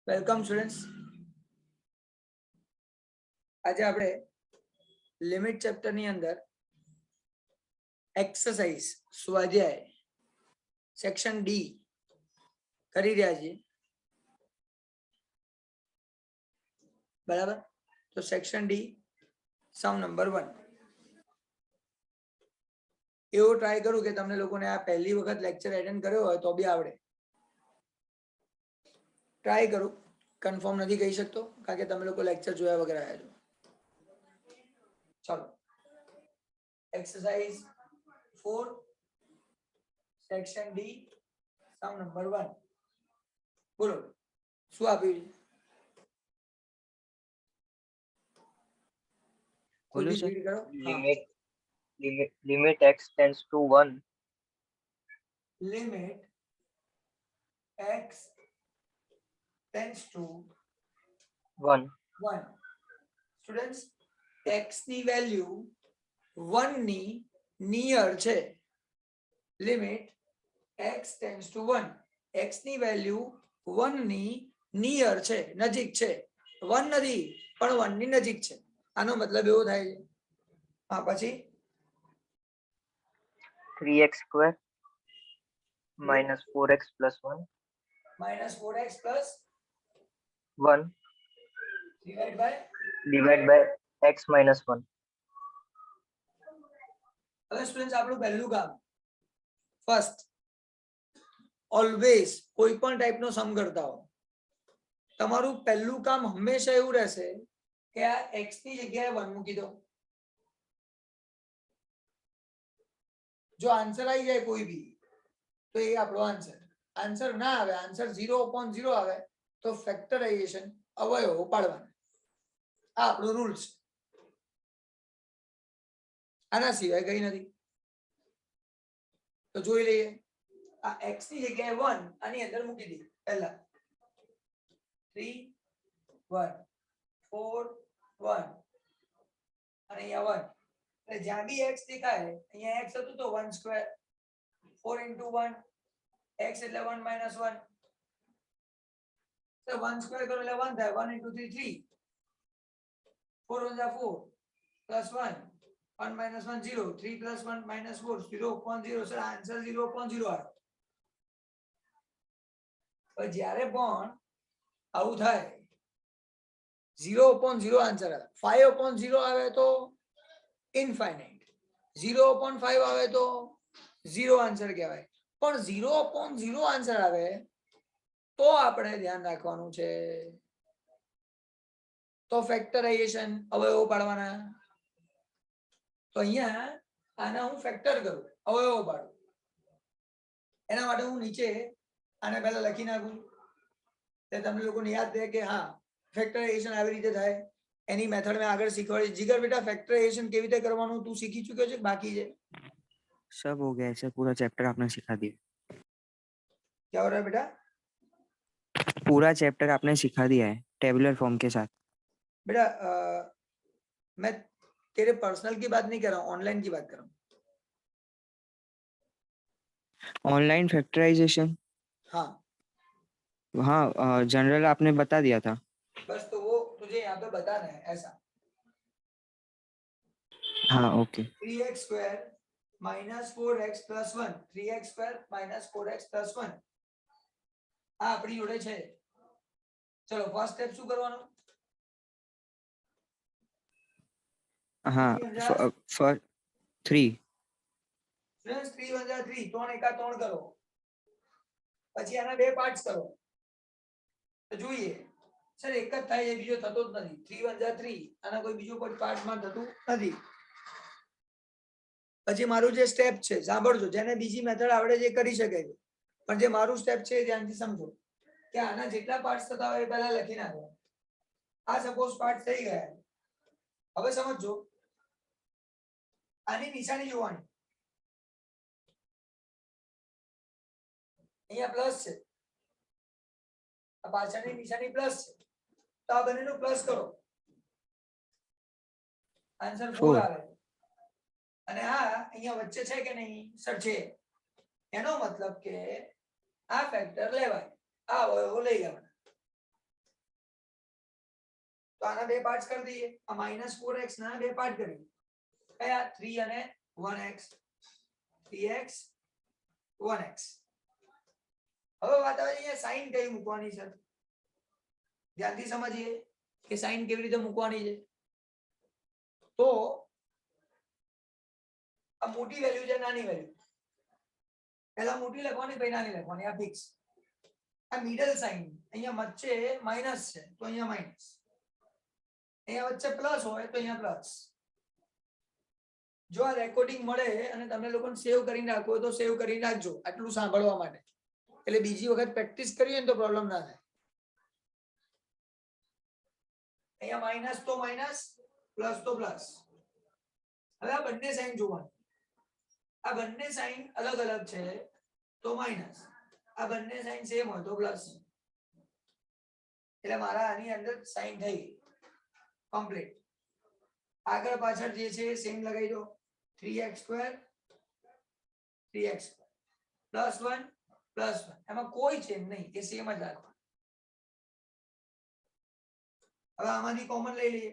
Welcome students. આજે આપણે limit chapter ની અંદર એક્સરસાઇઝ સ્વાધ્યાય સેક્શન ડી કરી રહ્યા છીએ. બરાબર, તો સેક્શન ડી સમ નંબર 1 એવો ટ્રાય કરું કે તમને લોકોને આ પહેલી વખત લેક્ચર એટેન્ડ કર્યો હોય તો બી આવડે. ટ્રાય કરું, કન્ફર્મ નથી કહી શકતો કારણ કે તમે લોકો લેક્ચર જોયા વગર આવ્યા છો. ચાલો, exercise 4 section D sum number 1 બોલો શું આપ્યું છે? બોલું સર? રીડ કરો. limit x tends to 1. Limit x tends to 1. Students, x ની વેલ્યુ 1 ની નિયર છે. Limit x tends to 1, x ની વેલ્યુ 1 ની નિયર છે, નજીક છે. 1 નથી પણ 1 ની નજીક છે. આનો મતલબ એવો થાય છે. હા, પછી 3x square minus 4x plus 1. minus 4x plus 1 divided by x minus 1. હવે સ્ટુડન્ટ્સ આપણું પહેલું કામ, ફર્સ્ટ ઓલવેઝ કોઈ પણ ટાઈપનો સમ કરતા હો તમારું પહેલું કામ હંમેશા એવું રહેશે કે આ x ની જગ્યાએ 1 મૂકી દો. જો આન્સર આવી જાય કોઈ બી તો એ આપણો આન્સર. આન્સર ના આવે, આન્સર 0/0 આવે તો ફેક્ટરાઇઝેશન અવયવો પાડવાના. આ આપણો રૂલ છે. આના સિવાય કઈ નથી. તો જોઈ લઈએ. આ x ની જગ્યાએ 1 આની અંદર મૂકી દઈએ. પહેલા 3 1 4 1 અને અહીંયા 1. એટલે જ્યાં બી x દેખાય અહીંયા x હતું તો 1 સ્ક્વેર. 4 into 1 x એટલે 1 minus 1. તો 1 સ્ક્વેર કરો એટલે 1 થાય. 1 into 3 3. 4 1 4 plus 1 1 minus 1 0. 3 plus 1 minus 4 0/0. Sir answer 0/0 આવે. પણ જ્યારે પણ આવું થાય 0/0 આન્સર આવે. 5/0 આવે તો ઇનફાઇનાઇટ. 0/5 આવે તો 0 આન્સર કહેવાય. પણ 0/0 આન્સર આવે તો આપણે ધ્યાન રાખવાનું છે તો ફેક્ટરાઇઝેશન અવયવો પાડવાના. તો અહીંયા આના હું ફેક્ટર કરું, અવયવો પાડું. એના માટે હું નીચે આને પહેલા લખી નાખું તે તમને લોકોને યાદ રહે કે હા ફેક્ટરાઇઝેશન આવી રીતે થાય. એની મેથડ મેં આગળ શીખવાડી. જીગર બેટા, ફેક્ટરાइजेशन કેવી રીતે કરવાનું તું શીખી ચૂક્યો છે કે બાકી છે? सब हो गया है, पूरा चैप्टर आपने सिखा दिया. क्या हो रहा है बेटा? पूरा चैप्टर आपने सिखा दिया है टेबुलर फॉर्म के साथ. बेटा मैं तेरे पर्सनल की बात नहीं कर रहा हूँ, ऑनलाइन की बात कर रहा हूँ. Online factorization? हाँ हाँ, जनरल आपने बता दिया था. बस तो वो तुझे यहाँ पे बताना है ऐसा. हाँ okay. 3x square minus 4x plus 1. 3x square minus 4x plus 1 આ આપણી જોડે છે. ચલો ફર્સ્ટ સ્ટેપ શું કરવાનું? हाँ 3 સ્ટુડન્ટ્સ 3 1 3 3 એકા 3 કરો. પછી આના બે પાર્ટ્સ કરો તો જોઈએ સર એક જ થાય છે, બીજો થતો જ નથી. 3 1 3 આના કોઈ બીજો કોઈ પાર્ટમાં થતું નથી. પછી મારું જે સ્ટેપ છે સાંભળજો, જેને બીજી મેથડ આવડે છે કરી શકે છે, પણ જે મારું સ્ટેપ છે ધ્યાનથી સમજો કે આના જેટલા પાર્ટ્સ થતા હોય એ પહેલા લખી નાખો. આ સપોઝ પાર્ટ થઈ ગયા. હવે સમજો આની નિશાની જોવાની. અહીંયા પ્લસ છે, આ પાછળની નિશાની પ્લસ છે, તો આ બંનેનું પ્લસ કરો, આન્સર 4 આવે. અને આ અહીંયા વચ્ચે છે કે નહીં? સર છે. એનો મતલબ કે આ ફેક્ટર લેવાય, આ અવયવો લઈ લેવાના. તો આના બે પાર્ટ્સ કરી દઈએ. આ -4x ના બે પાર્ટ કરીએ. કયા? 3 અને 1x. 3x 1x. હવે વાત આવે અહીંયા સાઈન કઈ મૂકવાની છે. ધ્યાનથી સમજીએ કે સાઈન કેવી રીતે મૂકવાની છે. તો આ મોટી વેલ્યુ છે, નાની વેલ્યુ પહેલા મોટી લખવાની પછી નાની લખવાની. આ ફિક્સ. આ મિડલ સાઈન અહીંયા વચ્ચે માઈનસ છે તો અહીંયા માઈનસ, અહીંયા વચ્ચે પ્લસ હોય તો અહીંયા પ્લસ. જો આ રેકોર્ડિંગ મળે અને તમે લોકોને સેવ કરીને રાખો તો સેવ કરીને રાખજો, આટલું સાંભળવા માટે. એટલે બીજી વખત પ્રેક્ટિસ કરીએ ને તો પ્રોબ્લેમ ના થાય. અહીંયા માઈનસ તો માઈનસ, પ્લસ તો પ્લસ. હવે આ બંને સાઈન જોવાની. આ બંને સાઈન અલગ અલગ છે તો માઈનસ, આ બંને સાઈન સેમ હોય તો પ્લસ. એટલે મારા આની અંદર સાઈન થઈ કમ્પ્લીટ. આગળ પાછળ જે છે સેમ લગાવી દો. 3x² 3x +1 +1. એમાં કોઈ ચેન્જ નહીં, એ સેમ જ રાખવાનું. હવે આમાંથી કોમન લઈ લઈએ.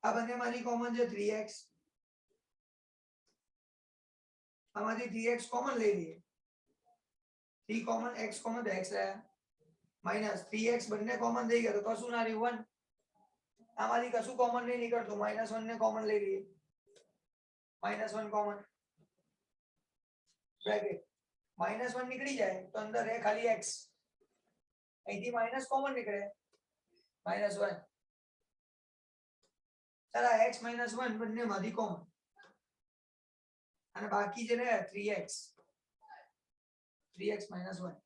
આ બંનેમાંથી કોમન છે 3x. આમાંથી 3x કોમન લઈ લઈએ. 3 કોમન, x કોમન તો x રહ્યા. -3x બંને કોમન થઈ ગયા તો કશું ના રહ્યું 1. આમાંથી કશું કોમન નહીં નીકળતું, -1 ને કોમન લઈ લઈએ. -1 કોમન બ્રેકેટ. -1 નીકળી જાય તો અંદર રહે ખાલી x. અહીંથી માઈનસ કોમન નીકળે -1. ચાલો x -1 બંનેમાંથી કોમન, અને બાકી જે રહે 3x. 3x -1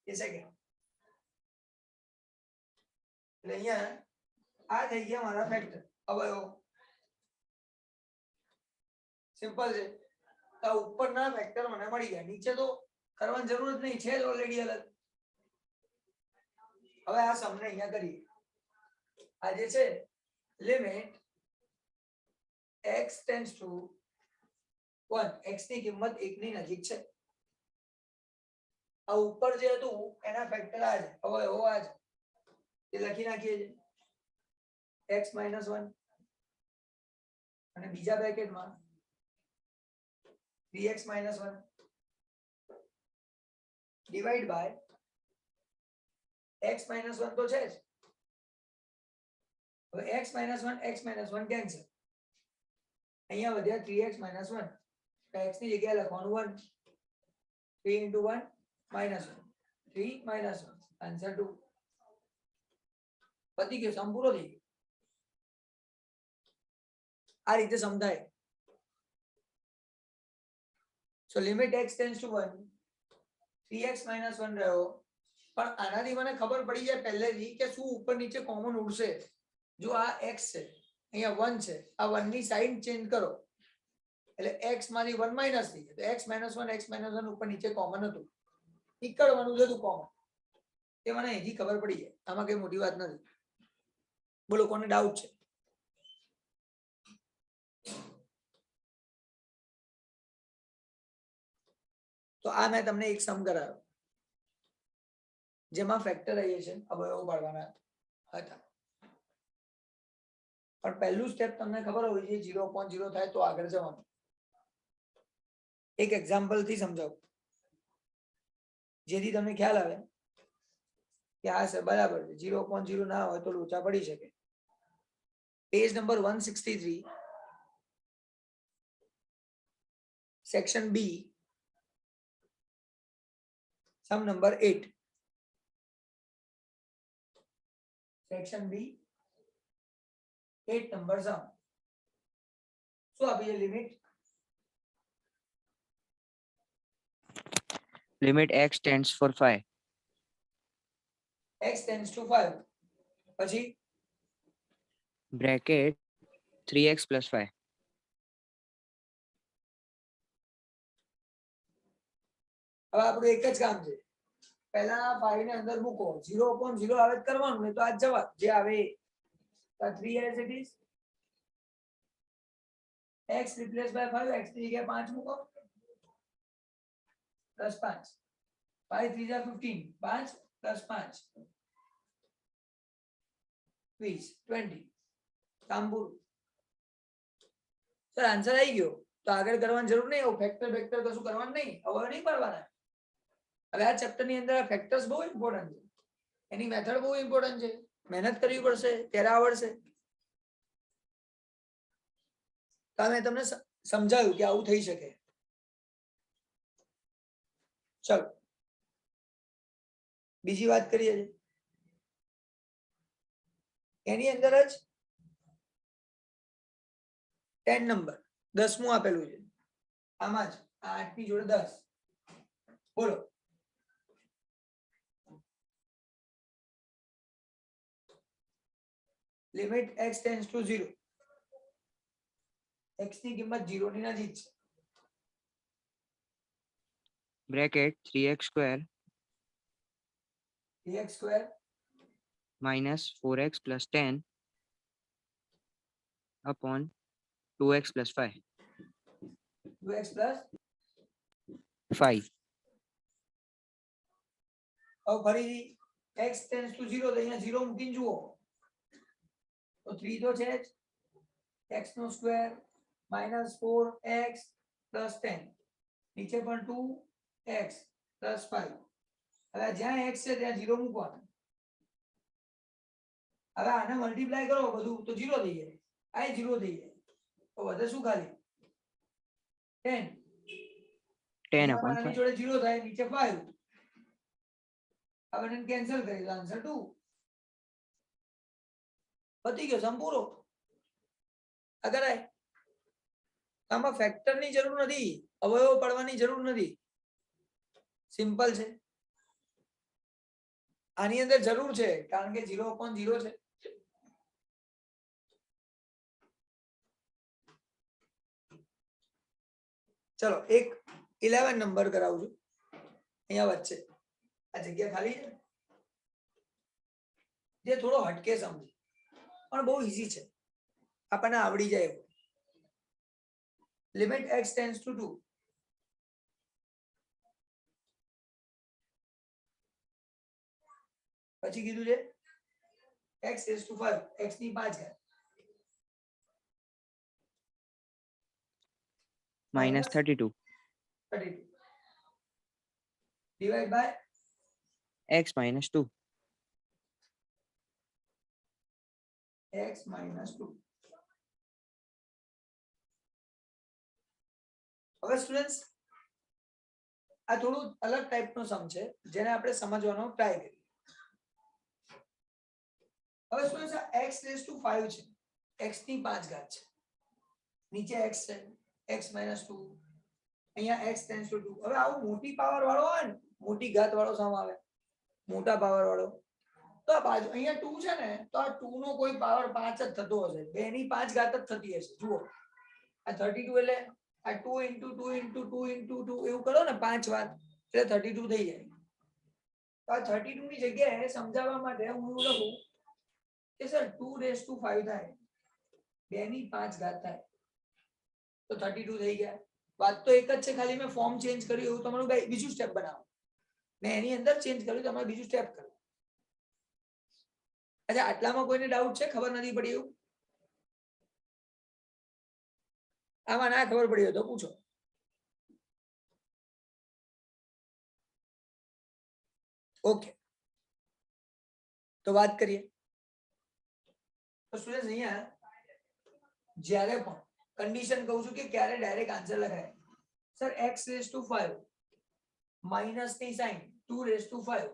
એ સેકન્ડ. એટલે અહીંયા આ થઈ ગયા મારા ફેક્ટર અવયવો. સિમ્પલ છે. તો ઉપરના ફેક્ટર મને મળી ગયા, નીચે તો કરવાની જરૂર જ નહીં, છે જ ઓલરેડી અલગ. હવે આ સમને અહીંયા કરીએ. આ જે છે limit x tends to 1, x ની કિંમત 1 ની નજીક છે. આ ઉપર જે હતું એના ફેક્ટર આ છે, અવયવો આ છે, એ લખી નાખીએ છીએ. x -1 અને બીજા બ્રેકેટમાં 3x -1 ડિવાઈડ બાય x -1 તો છે જ. હવે x -1 કેન્સલ. અહીંયા વધ્યા 3x -1. x ની જગ્યાએ લખવાનું 1. 3 * 1 -1, 3 -1, આન્સર 2. પતી ગયો, સમ પૂરો થઈ ગયો. આ રીતે સમજાય. So limit x tends to 1, 3x -1 રહ્યો. પણ આનાથી મને ખબર પડી જાય પહેલેથી કે શું ઉપર નીચે કોમન ઉડશે. જો આ x છે, અહીંયા 1 છે, આ 1 ની સાઈન ચેન્જ કરો એટલે x માંથી 1 માઈનસ થઈ જાય. તો x -1 ઉપર નીચે કોમન હતું, નીકળવાનું જ હતું કોમન. એ મને અહીંથી ખબર પડી જાય. આમાં કઈ મોટી વાત નથી. બોલો કોને ડાઉટ છે? તો આ મેં તમને એક સમ કરાવ્યો જેમાં ફેક્ટરાઇઝેશન અવયવો પાડવાના હતા. પણ પહેલું સ્ટેપ તમને ખબર હોવી જોઈએ 0.0 થાય તો આગળ જવાનું. એક એક્ઝામ્પલ થી સમજાવું જેથી તમને ખ્યાલ આવે કે આ છે બરાબર છે. 0.0 ના હોય તો લોચા પડી શકે. Page number 163, section B, sum number 8. Section B 8 number sum. શું આપી છે limit? Limit x tends for 5. x tends to 5. પછી બ્રેકેટ 3x + 5. હવે આપણું એક જ કામ છે, પહેલા 5 ને અંદર મૂકો. 0.0 આવે જ કરવાનું, નહીં તો આ જવાબ જે આવે એ. 3 as it is, x replaced by 5, x ની જગ્યાએ 5 મૂકો +5. 5 3 = 15, 5 + 5 20 20 કામ પૂરું. સર આન્સર આવી ગયો તો આગળ કરવાની જરૂર નહીં. ફેક્ટર વેક્ટર કશું કરવાનું નહીં, હવે નહીં પાડવાના. હવે આ ચેપ્ટર ની અંદર ફેક્ટર્સ બહુ ઇમ્પોર્ટન્ટ છે, એની મેથડ બહુ ઇમ્પોર્ટન્ટ છે, મહેનત કરવી પડશે ત્યારે આવડશે. તો મેં તમને સમજાવ્યું કે આવું થઈ શકે. ચલો બીજી વાત કરીએ. એની અંદર જ 10 નંબર 10મું આપેલું છે, આમાં જ 8 ની જોડે 10. બોલો limit x tends two 0, x ની કિંમત 0 ની નજીક છે. Bracket 3x square 3x square minus 4x plus 10 upon 2x plus 5. 2x plus 5. હવે ફરીથી x ટેન્ડ્સ ટુ 0 તો અહીંયા 0 મૂકીને જુઓ તો 3 તો છે જ, x નો સ્ક્વેર minus 4x plus 10 નીચે પણ 2x plus 5. હવે જ્યાં x છે ત્યાં 0 મૂકવાનું. હવે આને મલ્ટીપ્લાય કરો બધું તો 0 થઈ જાય, આ 0 થઈ જાય તો વધે શું ખાલી 10. 10 upon આની 5. જોડે 0 થાય, નીચે 5. હવે એને કેન્સલ કરી તો આન્સર 2. પતી ગયો સંપૂર્ણ. અગર આમાં ફેક્ટર ની જરૂર નથી, અવયવ પાડવાની જરૂર નથી, સિમ્પલ છે. આની અંદર જરૂર છે કારણ કે 0/0 છે. ચલો એક 11 નંબર કરાવું છું અહીંયા વચ્ચે. આ જગ્યા ખાલી છે જે થોડો હટકે સમજે પણ બહુ ઈઝી છે, આપણને આવડી જાય એવું. લિમિટ x ટેન્ડ્સ ટુ 2, પછી કીધું છે x is to 5, x ની 5 ઘાત minus 32 32 divide by x minus 2. x minus 2. હવે સ્ટુડન્ટ્સ આ થોડું અલગ ટાઈપનો સમ છે જેને આપણે સમજવાનો ટ્રાય કરીએ. હવે સ્ટુડન્ટ્સ આ x રેઝ ટુ 5 છે, x ની 5 ઘાત છે, નીચે x છે x minus 2, અહીંયા x ટેન્ડ્સ ટુ 2. હવે આવું મોટી પાવર વાળો હોય ને, મોટી ઘાત વાળો સમ આવે, મોટા પાવર વાળો, તો આ બાજુ અહીંયા 2 છે ને તો આ 2 નો કોઈ પાવર 5 જ થતો હશે, 2 ની 5 ઘાત જ થતી હશે. જુઓ આ 32 એટલે આ 2 into 2 into 2 into 2 એવું કરો ને 5 વાર એટલે 32 થઈ જાય. તો આ 32 ની જગ્યાએ સમજાવવા માટે હું એવું લખું કે સર 2 raised to 5 થાય, 2 ની 5 ઘાત થાય તો 32 થઈ ગયા. વાત તો એક જ છે, ખાલી મેં ફોર્મ ચેન્જ કર્યું એવું તમારું બીજું સ્ટેપ બનાવો, મેં એની અંદર ચેન્જ કર્યું, તમારે બીજું સ્ટેપ કરો. અચ્છા આટલામાં કોઈને ડાઉટ છે, ખબર નથી પડી એવું? આમાં ના ખબર પડી હોય તો પૂછો. ઓકે તો વાત કરીએ. તો સ્ટુડન્ટ્સ અહીંયા જ્યારે પણ કન્ડિશન કહું છું કે ક્યારે ડાયરેક્ટ આન્સર લખાય. Sir x raised to 5 minus ની સાઇન 2 raised to 5,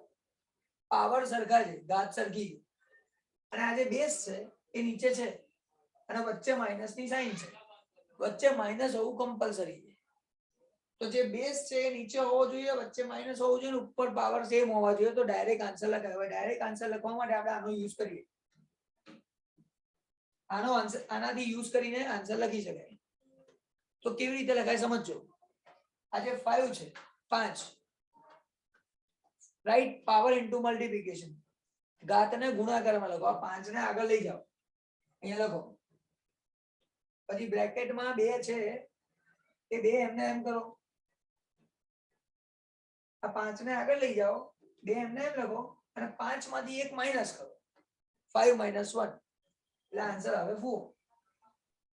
પાવર સરખા છે, ઘાત સરખી છે, અને આ જે બેઝ છે એ નીચે છે અને વચ્ચે માઈનસ ની સાઇન છે, વચ્ચે માઈનસ હોવું કમ્પલસરી છે. તો જે બેઝ છે એ નીચે હોવો જોઈએ, વચ્ચે માઈનસ હોવું જોઈએ, ઉપર પાવર સેમ હોવા જોઈએ, તો ડાયરેક્ટ આન્સર લખાય. હવે ડાયરેક્ટ આન્સર લખવા માટે આપણે આનો યુઝ કરીએ. આનો આન્સર આનાથી યુઝ કરીને આન્સર લખી શકાય. તો કેવી રીતે લખાય સમજજો. આ જે 5 છે 5, રાઈટ, પાવર ઇન્ટુ મલ્ટીપ્લિકેશન, ઘાતને ગુણાકારમાં લખો. આ 5 ને આગળ લઈ જાઓ, અહીંયા લખો. પછી બ્રેકેટમાં 2 છે એ 2 એમને એમ કરો, આ 5 ને આગળ લઈ જાઓ, 2 એમને એમ લખો અને 5 માંથી 1 માઈનસ કરો. 5 minus 1 એટલે આન્સર આવે 4.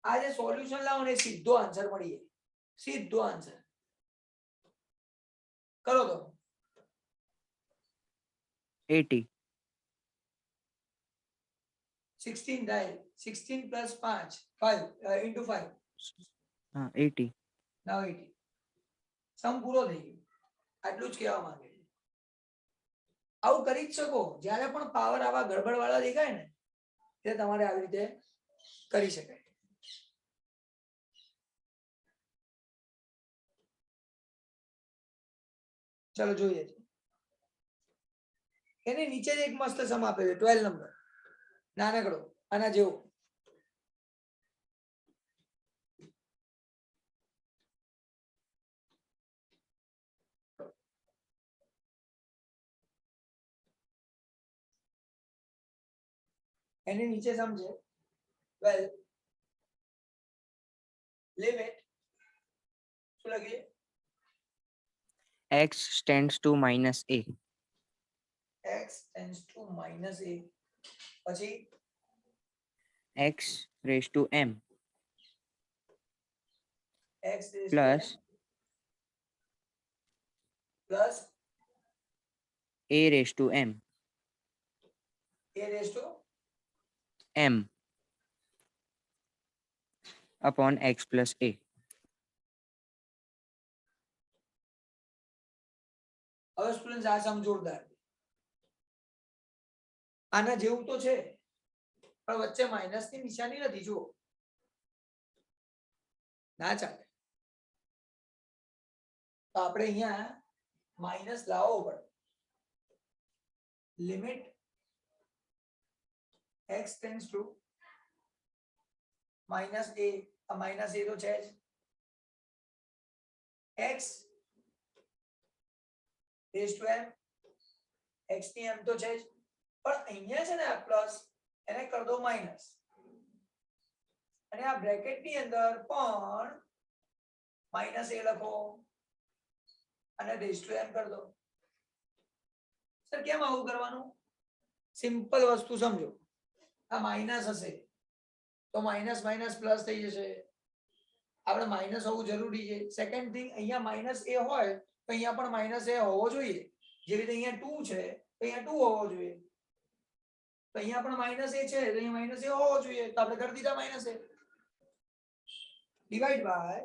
આ જે સોલ્યુશન લાવો ને સીધો આન્સર મળી જાય, સીધો આન્સર કરો તો 80. 16 થાય, 16 plus 5 5 into 5 हाँ 80. now 80. સમ પૂરો થઈ ગયો. આટલું જ કહેવા માંગે છે. આવું કરી જ શકો. જ્યારે પણ પાવર આવા ગડબડ વાળા દેખાય ને તે તમારે આવી રીતે કરી શકાય. ચલો જોઈએ. એની નીચે જ એક મસ્ત સમ આપે છે 12 નંબર, નાનકડો આના જેવો. એની નીચે સમજે 12 લિમિટ શું લખીએ? X tends to minus a. x tends to minus a પછી X raised to m x raised to plus m plus a raised to m a raised to m upon x plus a. હવે student આ સમ જોરદાર. આના જેવું તો છે પણ વચ્ચે માઇનસ ની નિશાની નથી. જુઓ ના ચાલે તો આપણે અહીંયા માઇનસ લાવવો પડે. Limit x tends to minus a, આ માઇનસ a તો છે જ, x raised to m, x ની m તો છે જ, પણ અહીંયા છે ને આ પ્લસ એને કરી દો માઇનસ, અને આ બ્રેકેટ ની અંદર પણ માઇનસ a લખો અને raised to m કરી દો. સર કેમ આવું કરવાનું? સિમ્પલ વસ્તુ સમજો. આ માઇનસ હશે તો માઇનસ માઇનસ પ્લસ થઈ જશે. આપણે માઇનસ હોવું જરૂરી છે. સેકન્ડ થિંગ, અહીંયા માઇનસ a હોય તો અહીંયા પણ માઇનસ a હોવો જોઈએ. જે રીતે અહીંયા 2 છે તો અહીંયા 2 હોવો જોઈએ. તો અહીંયા પણ માઇનસ a છે તો અહીંયા માઇનસ a હોવો જોઈએ. તો આપણે કરી દીધા minus a divide by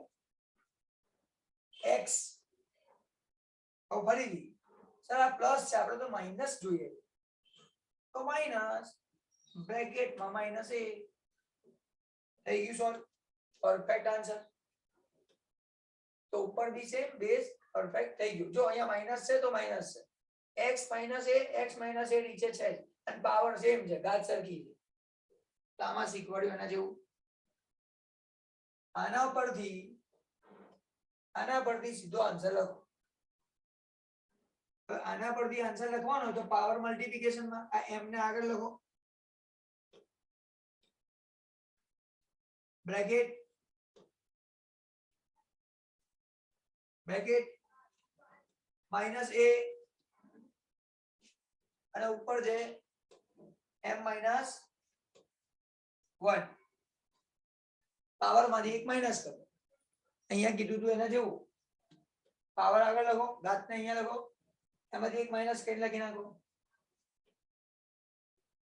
x. હવે ફરીથી સર આ પ્લસ છે, આપણે તો માઇનસ જોઈએ, તો માઇનસ બ્રેકેટમાં માઇનસ a થઈ ગયું. Solve, perfect answer. તો ઉપર બી સેમ, બેઝ પરફેક્ટ થઈ ગયું. જો અહીંયા માઇનસ છે તો માઇનસ છે, x minus a, x minus a નીચે છે અને પાવર સેમ છે, ઘાત સરખી છે. તો આમાં શીખવાડ્યું એના જેવું. આના પરથી સીધો આન્સર લખો. આના પરથી આન્સર લખવાનો તો પાવર મલ્ટીપ્લિકેશન માં આ m ને આગળ લખો, બ્રેકેટ માઇનસ a અને ઉપર છે m માઇનસ 1. પાવર માંથી એક માઇનસ કરો. અહીંયા કીધું તું એના જેવું. પાવર આગળ લખો, ઘાત ને અહીંયા લખો, એમાંથી એક માઇનસ કરી લખી નાખો.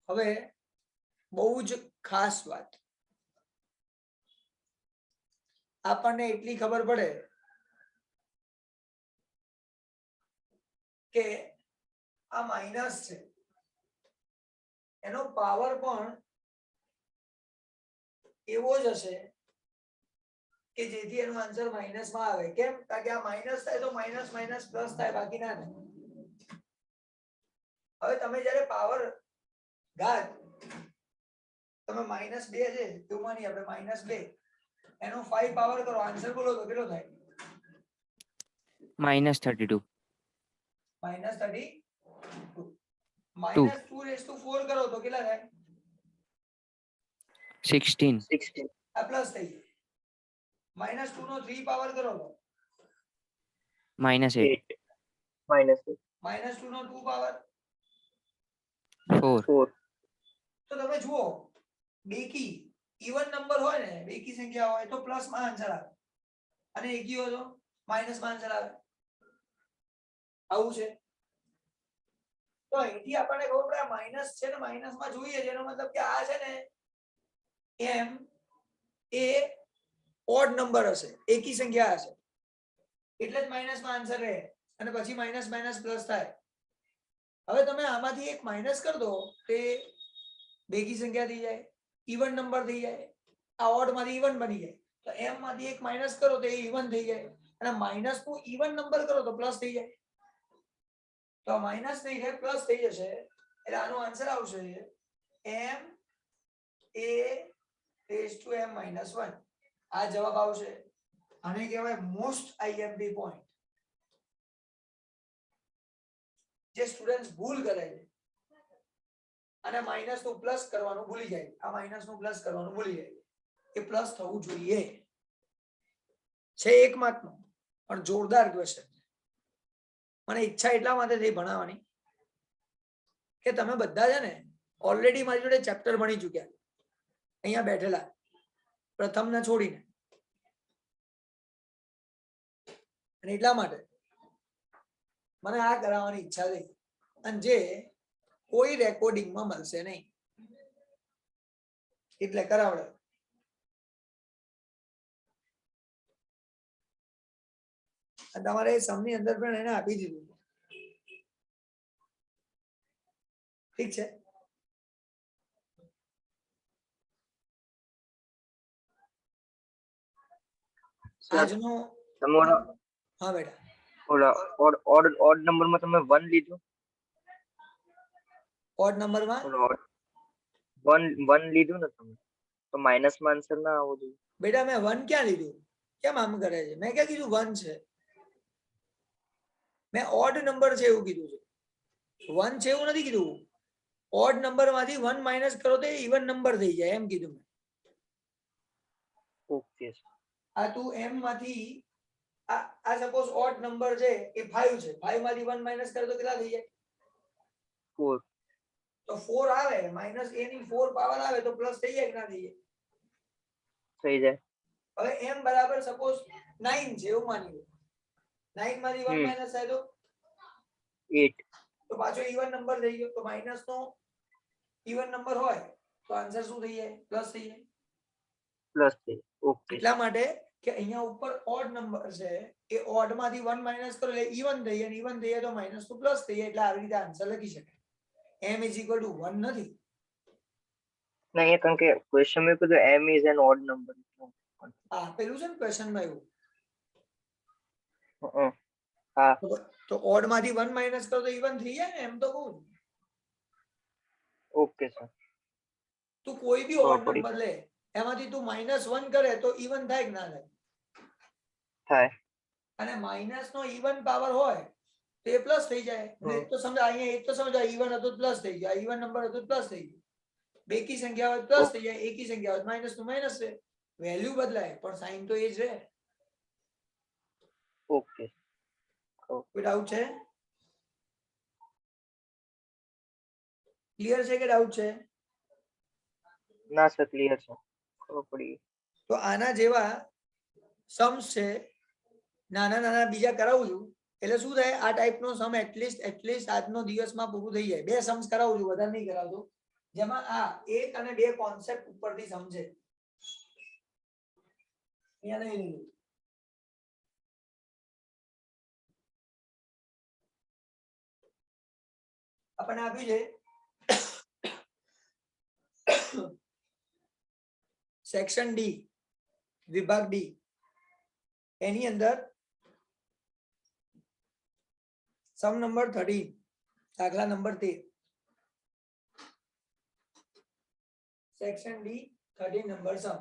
હવે બહુ જ ખાસ વાત, આપણને એટલી ખબર પડે કે આ માઇનસ છે એનો પાવર પણ એવો જ હશે કે જેથી એનો આન્સર માઇનસ માં આવે. કેમ? કારણ કે આ માઇનસ થાય તો માઇનસ માઇનસ પ્લસ થાય, બાકી ના થાય. હવે તમે જ્યારે પાવર ઘાત તમે -2 છે એવું માની આપણે -2 એનો 5 પાવર કરો, આન્સર બોલો તો કેટલો થાય? -32. -32. -2 raised to 4 કરો તો કેટલા થાય? 16. આ પ્લસ થઈ ગયું. -2 નો 3 પાવર કરો તો -8. -2 -2 નો 2 પાવર -4. તો તમે જુઓ બેકી ઇવન નંબર હોય ને, બેકી સંખ્યા હોય તો પ્લસ માં આન્સર આવે અને એકી હોય તો માઇનસ માં આન્સર આવે. આવું છે. તો અહીંથી આપણને ખબર પડે માઇનસ છે ને માઇનસ માં જોઈએ છે, એનો મતલબ કે આ છે ને એમ એ ઓડ નંબર હશે, એકી સંખ્યા હશે, એટલે જ માઇનસ માં આન્સર રહે અને પછી માઇનસ માઇનસ પ્લસ થાય. હવે તમે આમાંથી એક માઇનસ કરી દો તે બેકી સંખ્યા થઈ જાય, ઇવન નંબર થઈ જાય. આ ઓડ માંથી ઇવન બની જાય. તો એમ માંથી એક માઇનસ કરો તો એ ઇવન થઈ જાય અને માઇનસ નું ઇવન નંબર કરો તો પ્લસ થઈ જાય. તો માઇનસ નહીં થાય પ્લસ થઈ જશે, એટલે આનો આન્સર આવશે m a raised to m minus 1. આ જવાબ આવશે. આને કહેવાય મોસ્ટ આઈએમપી પોઈન્ટ. જે સ્ટુડન્ટ્સ ભૂલ કરે છે અને માઇનસ નું પ્લસ કરવાનું ભૂલી જાય, આ માઇનસ નું પ્લસ કરવાનું ભૂલી જાય. એ પ્લસ થવું જોઈએ છે એક માર્ક નો, પણ જોરદાર ક્વેશ્ચન. મને ઈચ્છા એટલા માટે થઈ ભણાવવાની કે તમે બધા છે ને ઓલરેડી મારી જોડે ચેપ્ટર ભણી ચૂક્યા, અહીંયા બેઠેલા પ્રથમ ને છોડીને, અને એટલા માટે મને આ કરાવવાની ઈચ્છા થઈ, અને જે કોઈ રેકોર્ડિંગમાં મળશે નહીં એટલે કરાવડે. તમારે સમની અંદર પણ એને આપી દીધું. ઠીક છે. આજનો તમારો હા બેટા ઓલા ઓડ નંબર માં તમે 1 લીધું, ઓડ નંબરમાં ઓલો 1 લીધું ને તમે, તો માઇનસ માં આન્સર ના આવવો જોઈએ. બેટા મેં 1 ક્યાં લીધું? કેમ આમ કરે છે? મેં ક્યાં કીધું 1 છે? મેં ઓડ નંબર છે એવું કીધું છે. 1 છે એવું નથી કીધું. ઓડ નંબર માંથી 1 માઇનસ કરો તો ઇવન નંબર થઈ જાય એમ કીધું મેં. ઓકે. આ તું m માંથી આ સપોઝ ઓડ નંબર છે એ 5 છે, 5 માંથી 1 માઇનસ કરે તો કેટલા થઈ જાય? 4. તો 4 આવે, માઇનસ a ની 4 પાવર આવે તો પ્લસ થઈ જાય કે ના થઈ જાય? થઈ જાય. હવે m બરાબર સપોઝ 9 છે એવું માની લો, 9 માંથી 1 માઇનસ થાય તો 8. તો પાછો ઇવન નંબર થઈ ગયો. તો માઇનસ નો ઇવન નંબર હોય તો આન્સર શું થઈ જાય? પ્લસ થઈ જાય. પ્લસ થઈ. ઓકે. એટલા માટે કે અહીંયા ઉપર ઓડ નંબર છે, એ ઓડ માંથી 1 માઇનસ કરો એટલે ઇવન થઈ જાય, ઇવન થઈ જાય તો માઇનસ નું પ્લસ થઈ જાય, એટલે આવી રીતે આન્સર લખી શકાય. m = 1 નથી. ના, એ કારણ કે ક્વેશ્ચન માં કીધું m is an odd number. આપેલું છે ને ક્વેશ્ચન માં એવું. હા. તો ઓડ માંથી 1 માઇનસ કરો તો ઇવન થઈ જાય ને, એમ તો કહું. Okay sir. તું કોઈ બી ઓડ નંબર લે, એમાંથી તું -1 કરે તો ઇવન થાય કે ના થાય? થાય. અને માઇનસ નો ઇવન પાવર હોય તો એ પ્લસ થઈ જાય. એક તો સમજો અહીંયા, એક તો સમજો ઇવન હતો પ્લસ થઈ ગયો, ઇવન નંબર હતો પ્લસ થઈ ગયો. બેકી સંખ્યા હોય પ્લસ થઈ જાય, એકી સંખ્યા હોય માઇનસ નું માઇનસ છે. વેલ્યુ બદલાય પણ સાઇન તો એ જ રહે. ઓકે. કોઈ ડાઉટ છે? ક્લિયર છે કે ડાઉટ છે? ના સર, ક્લિયર છે. ખબર પડી. તો આના જેવા સમ્સ છે, નાના નાના બીજા કરાવું છું, એટલે શું થાય, આ ટાઈપનો સમ એટલીસ્ટ આજનો દિવસમાં પૂરું થઈ જાય. 2 સમ્સ કરાવું છું, વધારે નહીં કરાવતો, જેમાં આ 1 અને 2 કોન્સેપ્ટ ઉપરથી સમજે. અહીંયા નહીં લીધું. આપણને આપ્યું છે સેક્શન ડી, વિભાગ ડી, એની અંદર સમ નંબર 13, દાખલા number 13, section D 13 number sum.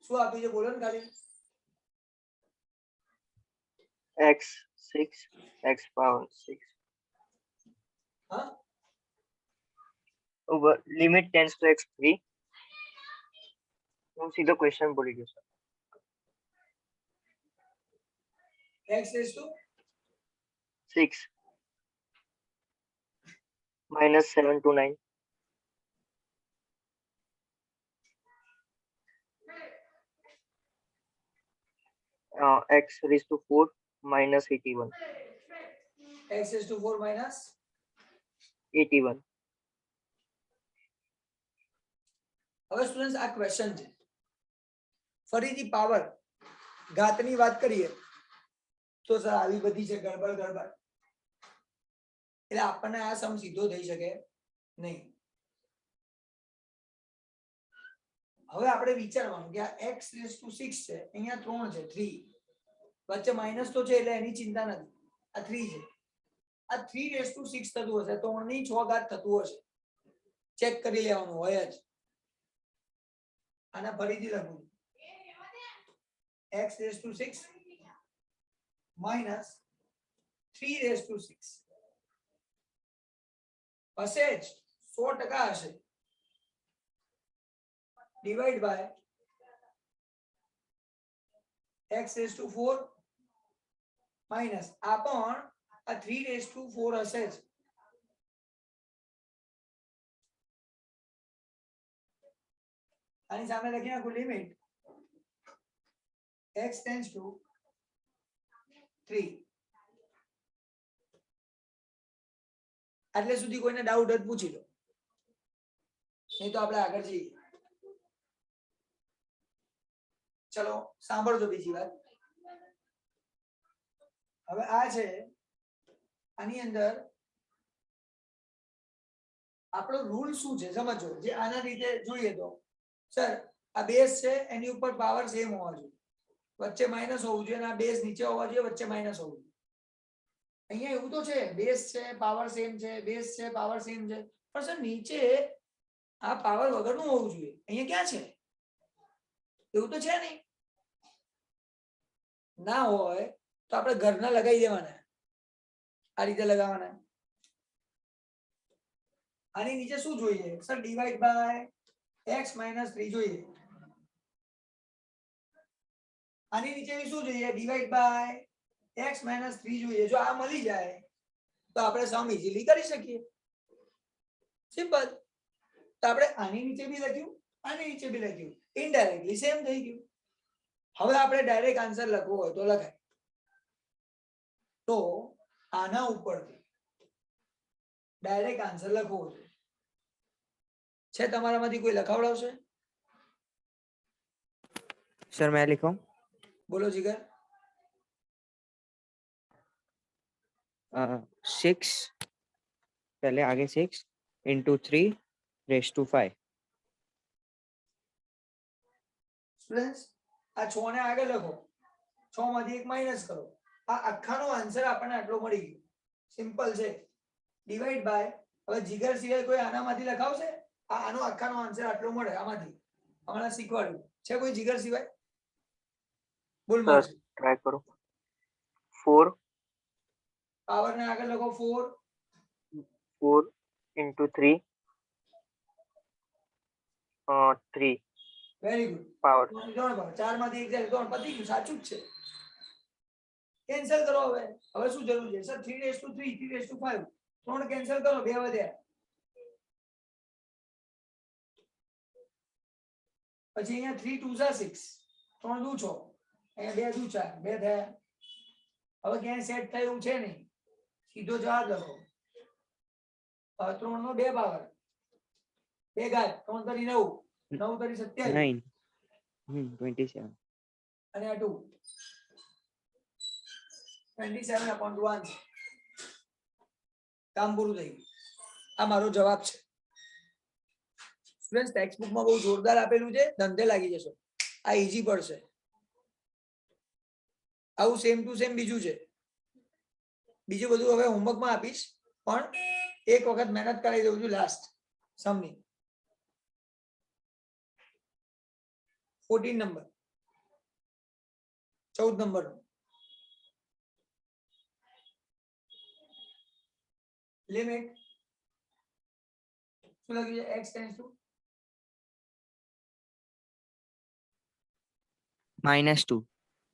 શું આપ્યું છે બોલો ને ખાલી? x 6 x power 6. હા, over limit tends to x3. હું સીધો ક્વેશ્ચન બોલી ગયો sir. x raised to 6 minus 7 to 9. x raised to 4 minus 81. x raised to 4 minus 81. હવે સ્ટુડન્ટ્સ આ ક્વેશ્ચન છે, ફરીથી પાવર ઘાતની વાત કરીએ તો સર આવી બધી છે ગડબડ, એટલે આપણને આ સમ સીધો થઈ શકે નહીં. હવે આપણે વિચારવાનું કે આ x raised to 6 છે, અહીંયા 3 છે, 3 વચ્ચે માઈનસ તો છે એટલે એની ચિંતા નથી. આ 3 છે, આ 3 raised to 6 થતું હશે, 3 ની 6 ઘાત થતું હશે, ચેક કરી લેવાનું હોય જ. આના ફરીથી લખું, x raised to 6 minus 3 raised to 6 હશે જ, 100% હશે, divide by x raised to 4 minus આ પણ આ 3 raised to 4 હશે જ. આની સામે લખી નાખું લિમિટ x tends to 3. આટલે સુધી કોઈને ડાઉટ જ પૂછી લો, નહીં તો આપણે આગળ જઈએ. ચલો સાંભળજો બીજી વાત. હવે આ છે, આની અંદર આપણો રૂલ શું છે સમજો. જે આના રીતે જોઈએ તો સર આ બેઝ છે, એની ઉપર પાવર સેમ હોવા જોઈએ, વચ્ચે માઈનસ હોવું જોઈએ, અને આ બેઝ નીચે હોવા જોઈએ, વચ્ચે માઈનસ હોવું જોઈએ. અહીંયા એવું તો છે, બેઝ છે, પાવર સેમ છે, બેઝ છે, પાવર સેમ છે, પણ સર નીચે આ પાવર વગરનું હોવું જોઈએ. અહીંયા ક્યાં છે? એવું તો છે નહીં. ના હોય તો આપણે ઘરના લગાવી દેવાના, આ રીતે લગાવવાના. આની નીચે શું જોઈએ sir? Divide by x minus 3 જોઈએ. આની નીચે શું જોઈએ? ડિવાઈડ બાય x minus 3 જોઈએ. જો આ મળી જાય તો આપણે સમ ઈઝીલી કરી શકીએ. સિમ્પલ. તો આપણે આની નીચે બી લખ્યું, આની નીચે બી લખ્યું, ઇનડાયરેક્ટલી સેમ થઈ ગયું. હવે આપણે ડાયરેક્ટ આન્સર લખવો હોય તો લખાય. તો આના ઉપરથી ડાયરેક્ટ આન્સર લખવો છે તમારામાંથી કોઈ લખાવડાવશે? सर मैं लिखूं? બોલો જીગર. 6 पहले आगे 6 into 3 raised to 5. સ્ટુડન્ટ્સ આ 6 ને આગળ લખો, 6 માંથી એક માઈનસ કરો. આ આખાનો આન્સર આપણને આટલો મળી ગયો. સિમ્પલ છે. ડિવાઈડ બાય, હવે જીગર સિવાય કોઈ આનામાંથી લખાવશે? આનો આખાનો આન્સર આટલો મળે આમાંથી. હમણાં શીખવાડ્યું છે કોઈ જીગર સિવાય? બોલ માર્ક. ટ્રાય કરો. 4 પાવર ને આગળ લખો 4 into 3 3 વેરી ગુડ. પાવર. 4 માંથી એક જાય તો પતી ગયું, સાચું જ છે. કેન્સલ કરો. હવે શું જરૂર છે sir? 3 raised to 3, 3 raised to 5, 3 cancel કરો, 2 વધ્યા. પછી અહીંયા 3 2 6, 3 2 6, અહીંયા 2 2 4, 2 થયા. હવે ક્યાંય સેટ થયું છે નહીં, સીધો જવાબ લખો. 3 નો 2 પાવર, 2 ઘાત, 3 તરી 9, 9 તરી 27, 27. અને આ 2, 27 upon 1. કામ પૂરું થઈ ગયું. આ મારો જવાબ છે. સ્ટુડન્ટ્સ ટેક્સ્ટ બુકમાં બહુ જોરદાર આપેલું છે, ધંધે લાગી જશો. આ ઈઝી પડશે. આવું સેમ ટુ સેમ બીજું છે. બીજું બધું હવે હોમવર્કમાં આપીશ, પણ એક વખત મહેનત કરાવી દઉં છું last Samni. 14 number, 14 number limit શું લખ્યું છે? x tends to -2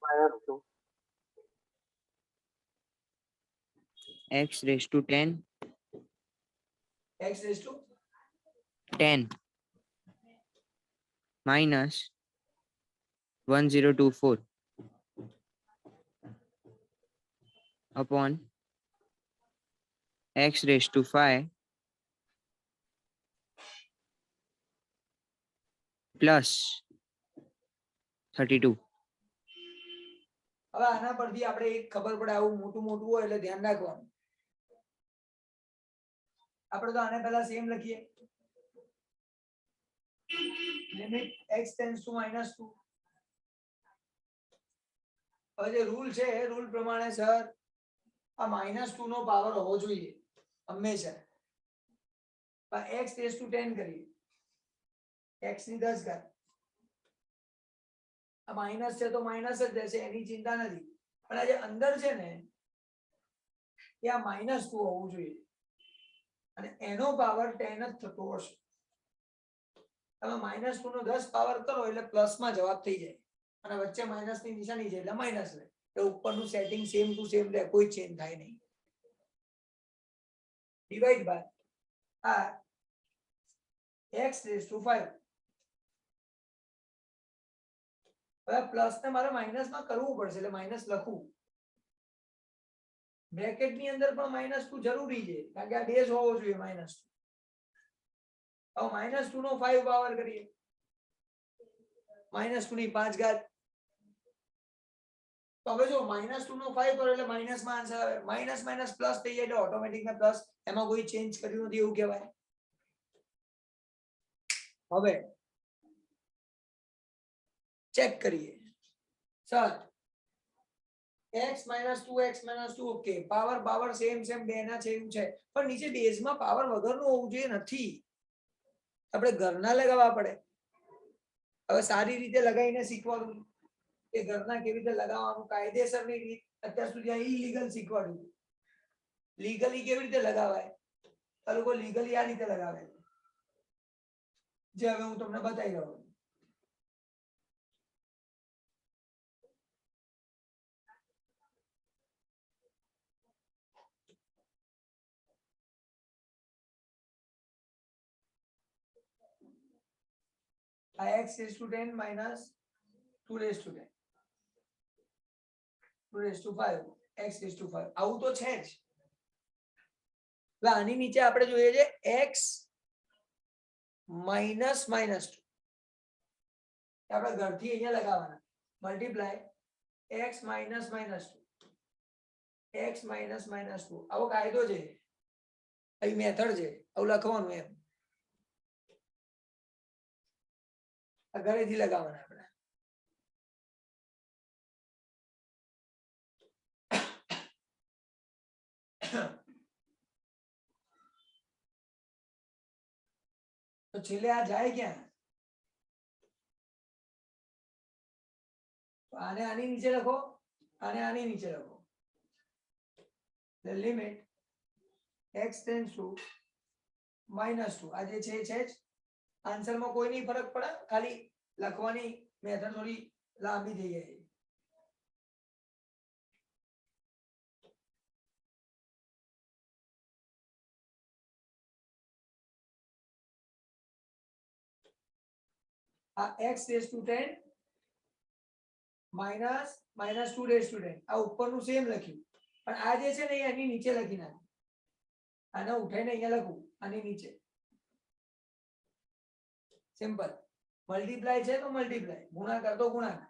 -2 x raised to 10 x raised to 10 minus 1024 upon x raised to 5 plus 32. હવે આના પરથી આપણે એક ખબર પડે, આવું મોટું મોટું હોય એટલે ધ્યાન રાખવાનું. આપણે તો આને પહેલા સેમ લખીએ, લિમિટ x ટેન્ડ્સ ટુ -2. હવે જે રૂલ છે એ રૂલ પ્રમાણે સર આ -2 નો પાવર હોવો જોઈએ હંમેશા. x ટેન્ડ્સ ટુ 10 કરીએ, x ની 10 ઘાત. આ માઈનસ છે તો માઈનસ જ રહેશે, એની ચિંતા નથી. પણ આ જે અંદર છે ને એ આ -2 હોવું જોઈએ અને એનો પાવર 10 જ થતો હશે. તમે -2 નો 10 પાવર કરો એટલે પ્લસ માં જવાબ થઈ જાય અને વચ્ચે માઈનસ ની નિશાની છે એટલે માઈનસ રહે. એટલે ઉપરનું સેટિંગ સેમ ટુ સેમ રહે, કોઈ ચેન્જ થાય નહીં. ડિવાઈડ બાય આ x રેઝ ટુ 5. હવે પ્લસ ને મારે માઈનસ માં કરવું પડશે એટલે માઈનસ લખું. બ્રેકેટ ની અંદર પણ -2 જરૂરી છે કારણ કે આ બેઝ હોવો જોઈએ -2. હવે -2 નો 5 પાવર કરીએ, -2 ની 5 ઘાત. તો હવે જો -2 નો 5 કરો એટલે માઈનસ માં આન્સર આવે, માઈનસ માઈનસ પ્લસ થઈ જાય એટલે ઓટોમેટિક માં પ્લસ, એમાં કોઈ ચેન્જ કર્યું નથી એવું કહેવાય. હવે ચેક કરીએ sir, x - 2 okay, power same બે ના છે એવું છે, પણ નીચે બેઝમાં પાવર વગરનું હોવું જોઈએ નથી. આપણે ઘરના લગાવવા પડે. હવે સારી રીતે લગાવીને શીખવાડું કે ઘરના કેવી રીતે લગાવવાનું, કાયદેસરની રીત. અત્યાર સુધી આ ઇલીગલ શીખવાડ્યું, લીગલી કેવી રીતે લગાવાય. આ લોકો લીગલી આ રીતે લગાવે જે હવે હું તમને બતાવી રહ્યો છું. x raised to 10 minus 2 raised to 10, 2 raised to 5, x raised to 5. આવું તો છે જ. હવે આની નીચે આપણે જોઈએ છે x minus -2. આપણે ઘરથી અહીંયા લગાવવાના, multiply x minus -2, x minus -2. આવો કાયદો છે, અહીં મેથડ છે, આવું લખવાનું એમ. ઘરેથી લગાવવાના આપણે. તો છેલ્લે આ જાય ક્યાં? તો આને આની નીચે લખો, આને આની નીચે લખો. The limit x tends to -2. આ જે છે જ. આન્સરમાં કોઈ નહીં ફરક પડે, ખાલી લખવાની મેથડ થોડી લાંબી થઈ જાય. આ x raised to 10 minus -2 raised to 10. આ ઉપરનું સેમ લખ્યું, પણ આ જે છે ને એ આની નીચે લખી નાખ્યું. આને ઉઠાઈને અહીંયા લખું, આની નીચે. સિમ્પલ. મલ્ટીપ્લાય છે તો મલ્ટીપ્લાય, ગુણાકાર તો ગુણાકાર.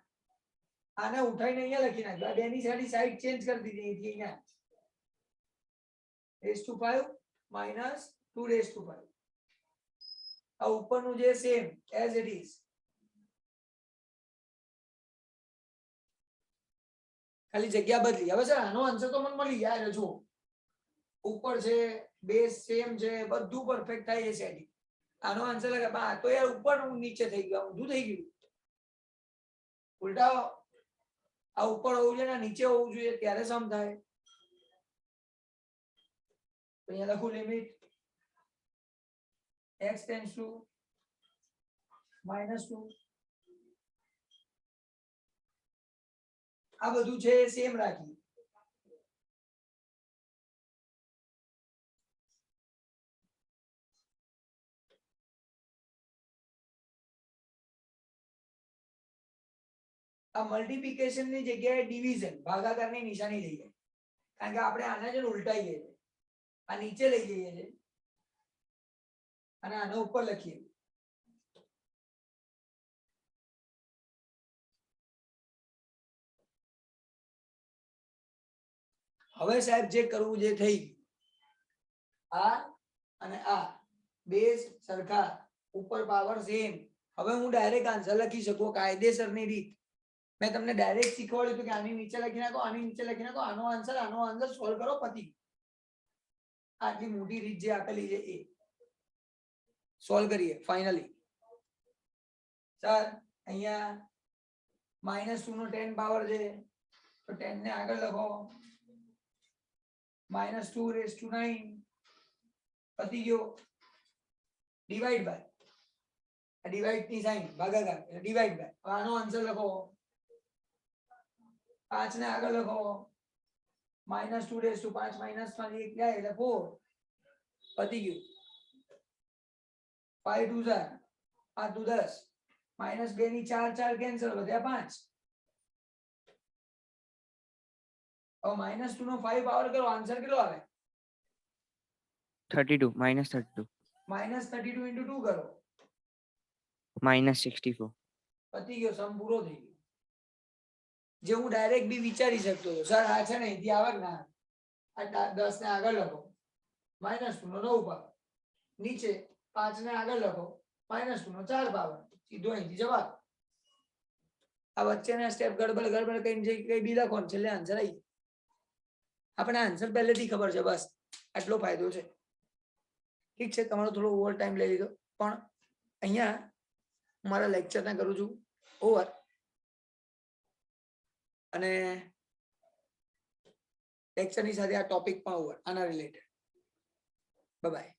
આને ઉઠાઈને અહીંયા લખી નાખ્યું. આ બેની સાઈડ ચેન્જ કરી દીધી, અહીંથી અહીંયા raised to 5 minus 2 raised to 5. આ ઉપરનું જે સેમ as it is. ખાલી જગ્યા બદલી. હવે સર આનો આન્સર તો મને મળી ગયા. જો ઉપર છે, બેઝ સેમ છે, બધું પરફેક્ટ થાય છે સેટિંગ. આનો આન્સર લગે બા તો યાર ઉપર નીચે થઈ ગયું, ઊંધું થઈ ગયું. ઉલટા આ ઉપર હોવું જોઈએ ને નીચે હોવું જોઈએ, ત્યારે સમ થાય. તો અહીંયા લખું લિમિટ x tends to -2. આ બધું છે સેમ રાખી. આ મલ્ટીપ્લિકેશન ની જગ્યાએ ડિવિઝન ભાગાકારની નિશાની લઈ જાય, કારણ કે આપણે આને છે ને ઉલટાઈએ છે, આ નીચે લઈ જઈએ છે અને આને ઉપર લખીએ. હવે સાહેબ જે કરવું જે થઈ ગયું. આ અને આ બેઝ સરખા, ઉપર પાવર સેમ. હવે હું ડાયરેક્ટ આન્સર લખી શકું કાયદેસરની રીત. મેં તમને ડાયરેક્ટ શીખવાડ્યું હતું કે આની નીચે લખી નાખો, આની નીચે લખી નાખો, આનો આન્સર સોલ્વ કરો, પતી. આટલી મોટી રીત જે આપેલી છે એ સોલ્વ કરીએ ફાઇનલી. સર અહીંયા -2 નો 10 પાવર છે તો 10 ને આગળ લખો, -2⁹ પતી ગયો. ડિવાઈડ બાય, ડિવાઈડ ની સાઈન ભાગાકાર એટલે ડિવાઈડ બાય. આનો આન્સર લખો, 5 ને આગળ લખો, -2⁵ 5 માઈનસ માંથી 1 જાય એટલે 4. પતી ગયું. 5 2 આ 10, -2 ની 4 4 કેન્સલ, વધ્યા 5. હવે -2 નો 5 પાવર કરો, આન્સર કેટલો આવે? 32 -32 -32 into 2 કરો, -64. પતી ગયો, સમ પૂરો થઈ ગયો. જે હું ડાયરેક્ટ બી વિચારી શકતો હતો, સર આ છે ને અહીંથી આવે ને આ 10 ને આગળ લખો, -2 નો 9 પાવર, નીચે 5 ને આગળ લખો, -2 નો 4 પાવર, સીધો અહીંથી જવાબ. આ વચ્ચેના સ્ટેપ ગડબડ કઈ બી લખો ને છેલ્લે આન્સર આવી જાય. આપણે આન્સર પહેલેથી ખબર છે, બસ આટલો ફાયદો છે. ઠીક છે, તમારો થોડો ઓવર ટાઈમ લઈ લીધો, પણ અહીંયા મારા લેક્ચરને કરું છું ઓવર. અને લેક્ચરની સાથે આ ટોપિક પણ ઓવર, આના રિલેટેડ. Bye bye.